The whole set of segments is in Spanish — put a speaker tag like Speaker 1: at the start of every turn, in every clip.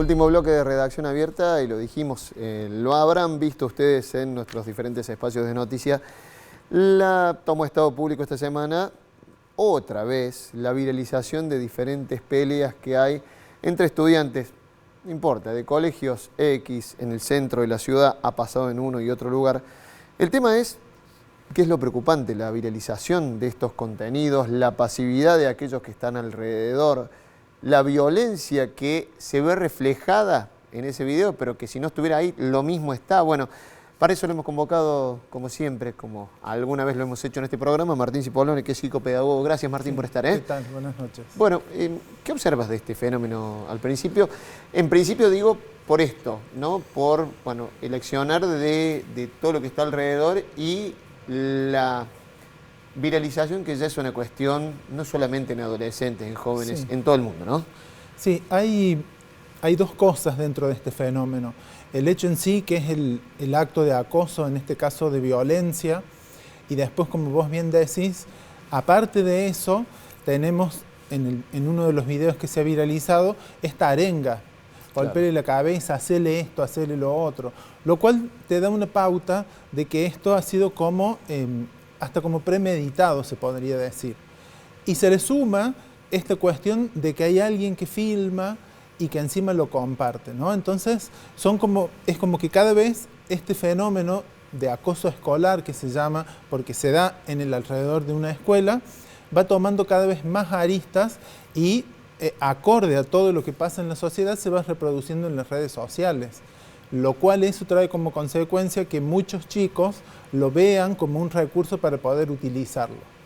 Speaker 1: último bloque de Redacción Abierta, y lo dijimos, lo habrán visto ustedes en nuestros diferentes espacios de noticia. Tomó Estado Público esta semana, otra vez, la viralización de diferentes peleas que hay entre estudiantes, no importa, de colegios X en el centro de la ciudad, ha pasado en uno y otro lugar. El tema es, ¿qué es lo preocupante? La viralización de estos contenidos, la pasividad de aquellos que están alrededor, la violencia que se ve reflejada en ese video, pero que si no estuviera ahí, lo mismo está. Bueno, para eso lo hemos convocado, como siempre, como alguna vez lo hemos hecho en este programa, Martín Cipollone, que es psicopedagogo. Gracias, Martín, por estar.
Speaker 2: ¿Qué tal? Buenas noches.
Speaker 1: Bueno, ¿qué observas de este fenómeno al principio? En principio digo por esto, ¿no? Por, bueno, el accionar de todo lo que está alrededor y la viralización, que ya es una cuestión no solamente en adolescentes, en jóvenes, en todo el mundo, ¿no?
Speaker 2: Sí, hay dos cosas dentro de este fenómeno. El hecho en sí, que es el acto de acoso, en este caso de violencia, y después, como vos bien decís, aparte de eso, tenemos en uno de los videos que se ha viralizado, esta arenga. Golpele la cabeza, hacele esto, hacele lo otro. Lo cual te da una pauta de que esto ha sido como, hasta como premeditado, se podría decir. Y se le suma esta cuestión de que hay alguien que filma y que encima lo comparte, ¿no? Entonces, es como que cada vez este fenómeno de acoso escolar, que se llama, porque se da en el alrededor de una escuela, va tomando cada vez más aristas y acorde a todo lo que pasa en la sociedad se va reproduciendo en las redes sociales, lo cual eso trae como consecuencia que muchos chicos lo vean como un recurso para poder utilizarlo.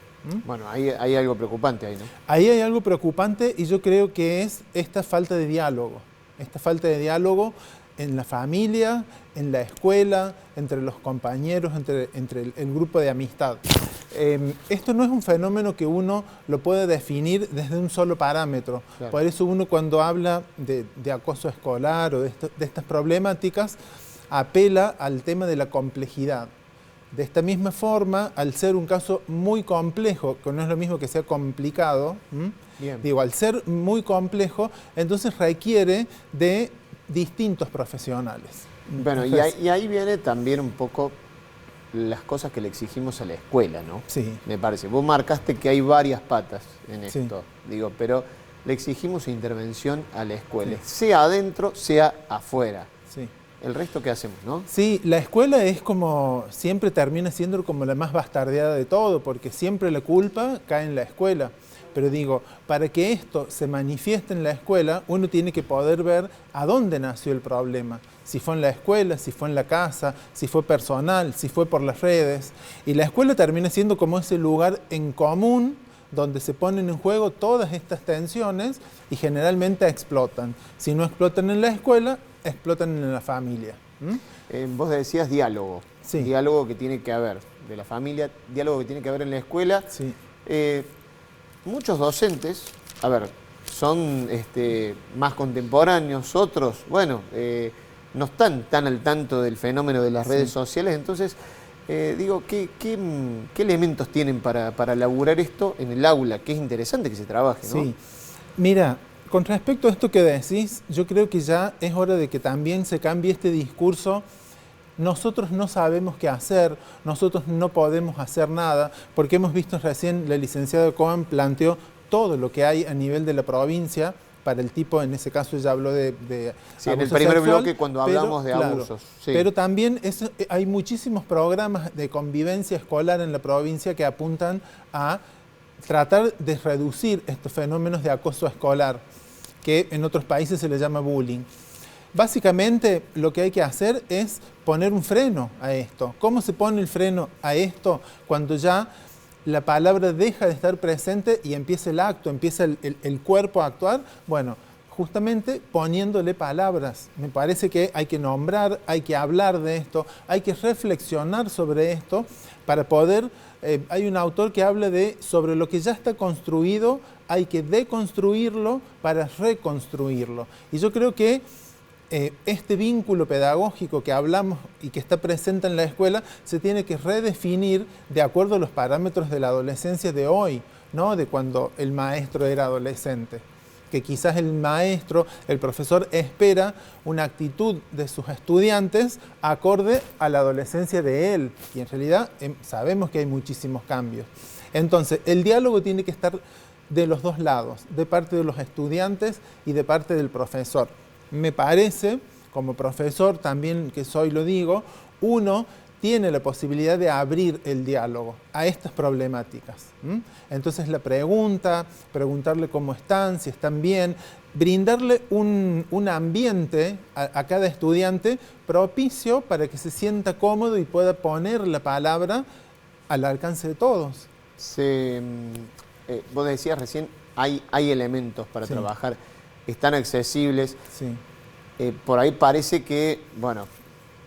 Speaker 1: Bueno, hay algo preocupante ahí, ¿no?
Speaker 2: Ahí hay algo preocupante y yo creo que es esta falta de diálogo. Esta falta de diálogo en la familia, en la escuela, entre los compañeros, entre el grupo de amistad. Esto no es un fenómeno que uno lo puede definir desde un solo parámetro. Claro. Por eso uno, cuando habla de acoso escolar o de estas problemáticas, apela al tema de la complejidad. De esta misma forma, al ser un caso muy complejo, que no es lo mismo que sea complicado, digo, al ser muy complejo, entonces requiere de distintos profesionales.
Speaker 1: Bueno, entonces, y ahí viene también un poco las cosas que le exigimos a la escuela, ¿no?
Speaker 2: Sí.
Speaker 1: Me parece. Vos marcaste que hay varias patas en esto, digo, pero le exigimos intervención a la escuela, sea adentro, sea afuera.
Speaker 2: Sí.
Speaker 1: El resto, ¿qué hacemos, no?
Speaker 2: Sí, la escuela es como, siempre termina siendo como la más bastardeada de todo, porque siempre la culpa cae en la escuela. Pero digo, para que esto se manifieste en la escuela, uno tiene que poder ver a dónde nació el problema. Si fue en la escuela, si fue en la casa, si fue personal, si fue por las redes. Y la escuela termina siendo como ese lugar en común donde se ponen en juego todas estas tensiones y generalmente explotan. Si no explotan en la escuela, explotan en la familia.
Speaker 1: Vos decías diálogo.
Speaker 2: Sí.
Speaker 1: Diálogo que tiene que haber de la familia, diálogo que tiene que haber en la escuela.
Speaker 2: Sí.
Speaker 1: Muchos docentes, a ver, son más contemporáneos, otros, bueno, no están tan al tanto del fenómeno de las redes sociales, entonces, digo, ¿qué elementos tienen para laburar esto en el aula? Que es interesante que se trabaje, ¿no?
Speaker 2: Sí, mira, con respecto a esto que decís, yo creo que ya es hora de que también se cambie este discurso. Nosotros no sabemos qué hacer, nosotros no podemos hacer nada, porque hemos visto recién, la licenciada Cohen planteó todo lo que hay a nivel de la provincia para el tipo, en ese caso ella habló de
Speaker 1: sí,
Speaker 2: abuso
Speaker 1: en el primer
Speaker 2: sexual,
Speaker 1: bloque cuando hablamos de abusos. Sí.
Speaker 2: Pero también hay muchísimos programas de convivencia escolar en la provincia que apuntan a tratar de reducir estos fenómenos de acoso escolar, que en otros países se le llama bullying. Básicamente lo que hay que hacer es poner un freno a esto. ¿Cómo se pone el freno a esto? Cuando ya la palabra deja de estar presente y empieza el acto, empieza el cuerpo a actuar. Bueno, justamente poniéndole palabras. Me parece que hay que nombrar, hay que hablar de esto, hay que reflexionar sobre esto para poder... hay un autor que habla de sobre lo que ya está construido, hay que deconstruirlo para reconstruirlo. Y yo creo que este vínculo pedagógico que hablamos y que está presente en la escuela se tiene que redefinir de acuerdo a los parámetros de la adolescencia de hoy, ¿no? De cuando el maestro era adolescente. que quizás el maestro, el profesor espera una actitud de sus estudiantes acorde a la adolescencia de él. Y en realidad sabemos que hay muchísimos cambios. Entonces, el diálogo tiene que estar de los dos lados, de parte de los estudiantes y de parte del profesor. Me parece, como profesor también que soy lo digo, uno tiene la posibilidad de abrir el diálogo a estas problemáticas. Entonces la preguntarle cómo están, si están bien, brindarle un ambiente a cada estudiante propicio para que se sienta cómodo y pueda poner la palabra al alcance de todos.
Speaker 1: Vos decías recién, hay elementos para
Speaker 2: Sí.
Speaker 1: trabajar, están accesibles.
Speaker 2: Sí.
Speaker 1: Por ahí parece que, bueno,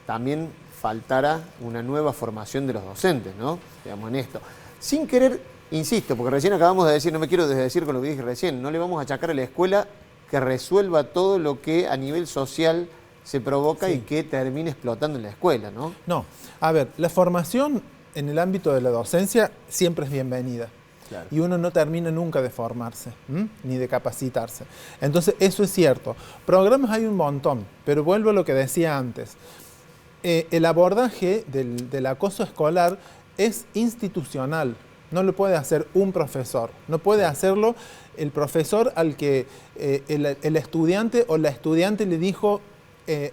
Speaker 1: también faltara una nueva formación de los docentes, ¿no? Digamos, en esto. Sin querer, insisto, porque recién acabamos de decir, no me quiero desdecir con lo que dije recién, no le vamos a achacar a la escuela que resuelva todo lo que a nivel social se provoca
Speaker 2: Sí.
Speaker 1: y que termine explotando en la escuela, ¿no?
Speaker 2: No, a ver, la formación en el ámbito de la docencia siempre es bienvenida.
Speaker 1: Claro.
Speaker 2: Y uno no termina nunca de formarse, ni de capacitarse. Entonces, eso es cierto. Programas hay un montón, pero vuelvo a lo que decía antes. El abordaje del acoso escolar es institucional. No lo puede hacer un profesor. No puede hacerlo el profesor al que el estudiante o la estudiante le dijo,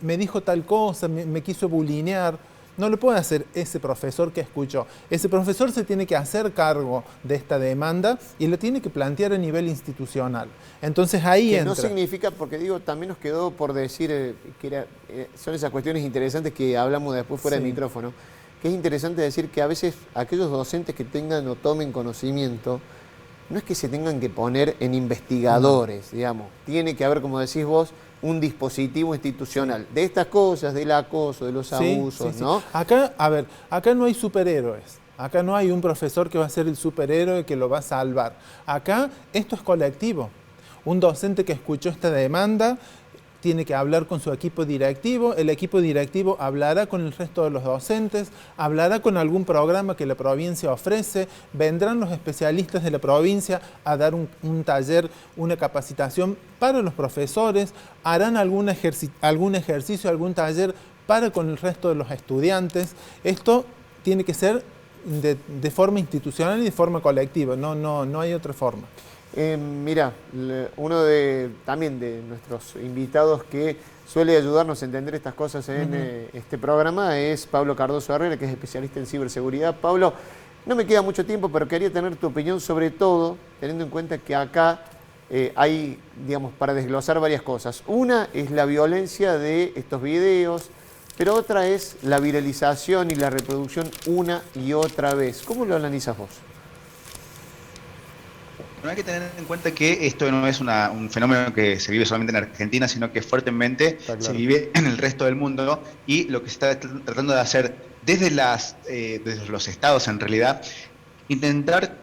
Speaker 2: me dijo tal cosa, me quiso bulinear. No lo puede hacer ese profesor que escuchó. Ese profesor se tiene que hacer cargo de esta demanda y lo tiene que plantear a nivel institucional. Entonces ahí
Speaker 1: que
Speaker 2: entra.
Speaker 1: no significa, porque digo, también nos quedó por decir que son esas cuestiones interesantes que hablamos después fuera
Speaker 2: Sí.
Speaker 1: de micrófono, que es interesante decir que a veces aquellos docentes que tengan o tomen conocimiento, no es que se tengan que poner en investigadores, digamos. Tiene que haber, como decís vos, un dispositivo institucional de estas cosas, del acoso, de los
Speaker 2: Sí,
Speaker 1: abusos,
Speaker 2: sí, sí.
Speaker 1: ¿no?
Speaker 2: Acá, a ver, acá no hay superhéroes. Acá no hay un profesor que va a ser el superhéroe que lo va a salvar. Acá esto es colectivo. Un docente que escuchó esta demanda tiene que hablar con su equipo directivo, el equipo directivo hablará con el resto de los docentes, hablará con algún programa que la provincia ofrece, vendrán los especialistas de la provincia a dar un taller, una capacitación para los profesores, harán algún ejercicio, algún taller para con el resto de los estudiantes. Esto tiene que ser de forma institucional y de forma colectiva, no hay otra forma.
Speaker 1: Mira, uno también de nuestros invitados que suele ayudarnos a entender estas cosas en este programa es Pablo Cardoso Herrera, que es especialista en ciberseguridad. Pablo, no me queda mucho tiempo, pero quería tener tu opinión sobre todo, teniendo en cuenta que acá hay, digamos, para desglosar varias cosas. Una es la violencia de estos videos, pero otra es la viralización y la reproducción una y otra vez. ¿Cómo lo analizas vos?
Speaker 3: No hay que tener en cuenta que esto no es un fenómeno que se vive solamente en Argentina, sino que fuertemente se vive en el resto del mundo, y lo que se está tratando de hacer desde los estados, en realidad, intentar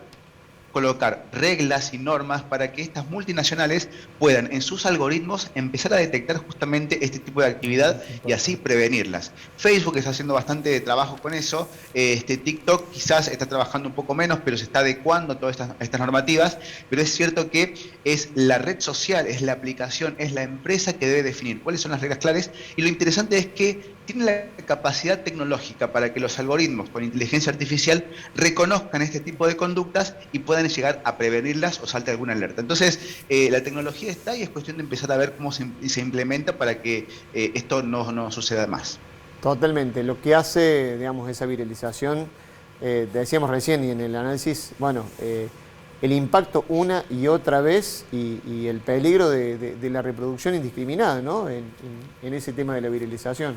Speaker 3: colocar reglas y normas para que estas multinacionales puedan en sus algoritmos empezar a detectar justamente este tipo de actividad y así prevenirlas. Facebook está haciendo bastante trabajo con eso, TikTok quizás está trabajando un poco menos, pero se está adecuando a todas estas normativas, pero es cierto que es la red social, es la aplicación, es la empresa que debe definir cuáles son las reglas claras, y lo interesante es que tiene la capacidad tecnológica para que los algoritmos con inteligencia artificial reconozcan este tipo de conductas y puedan llegar a prevenirlas o salte alguna alerta. Entonces, la tecnología está y es cuestión de empezar a ver cómo se implementa para que esto no suceda más.
Speaker 1: Totalmente. Lo que hace, digamos, esa viralización, decíamos recién y en el análisis, bueno, el impacto una y otra vez y el peligro de la reproducción indiscriminada, ¿no? En ese tema de la viralización.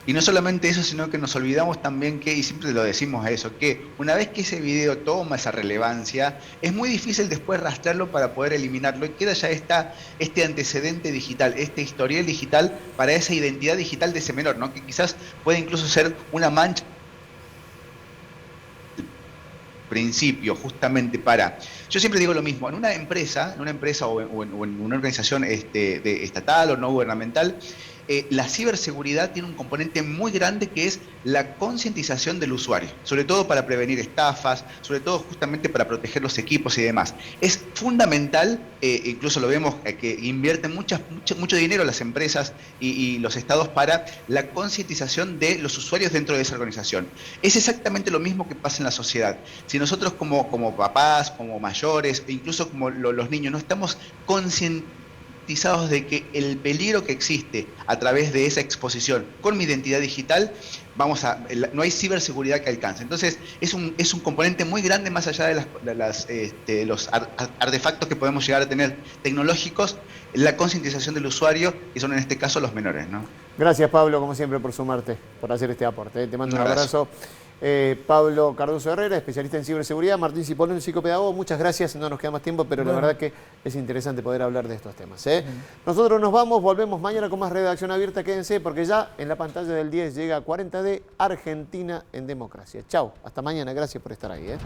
Speaker 3: Y no solamente eso, sino que nos olvidamos también que, y siempre lo decimos a eso, que una vez que ese video toma esa relevancia, es muy difícil después rastrearlo para poder eliminarlo, y queda ya este antecedente digital, este historial digital para esa identidad digital de ese menor, ¿no? Que quizás puede incluso ser una mancha principio justamente para... Yo siempre digo lo mismo, en una empresa o en una organización estatal o no gubernamental, la ciberseguridad tiene un componente muy grande que es la concientización del usuario, sobre todo para prevenir estafas, sobre todo justamente para proteger los equipos y demás. Es fundamental, incluso lo vemos, que invierten mucho dinero las empresas y los estados para la concientización de los usuarios dentro de esa organización. Es exactamente lo mismo que pasa en la sociedad. Si nosotros como papás, como mayores, e incluso como los niños, no estamos conscientes de que el peligro que existe a través de esa exposición con mi identidad digital, no hay ciberseguridad que alcance. Entonces, es un componente muy grande más allá de los artefactos que podemos llegar a tener tecnológicos, la concientización del usuario, que son en este caso los menores, ¿no?
Speaker 1: Gracias, Pablo, como siempre, por sumarte, por hacer este aporte. Te mando un abrazo. Pablo Cardoso Herrera, especialista en ciberseguridad, Martín Cipollone, psicopedagogo, muchas gracias, no nos queda más tiempo, pero la verdad que es interesante poder hablar de estos temas. Nosotros nos vamos, volvemos mañana con más Redacción Abierta, quédense porque ya en la pantalla del 10 llega 40D, Argentina en democracia. Chau, hasta mañana, gracias por estar ahí.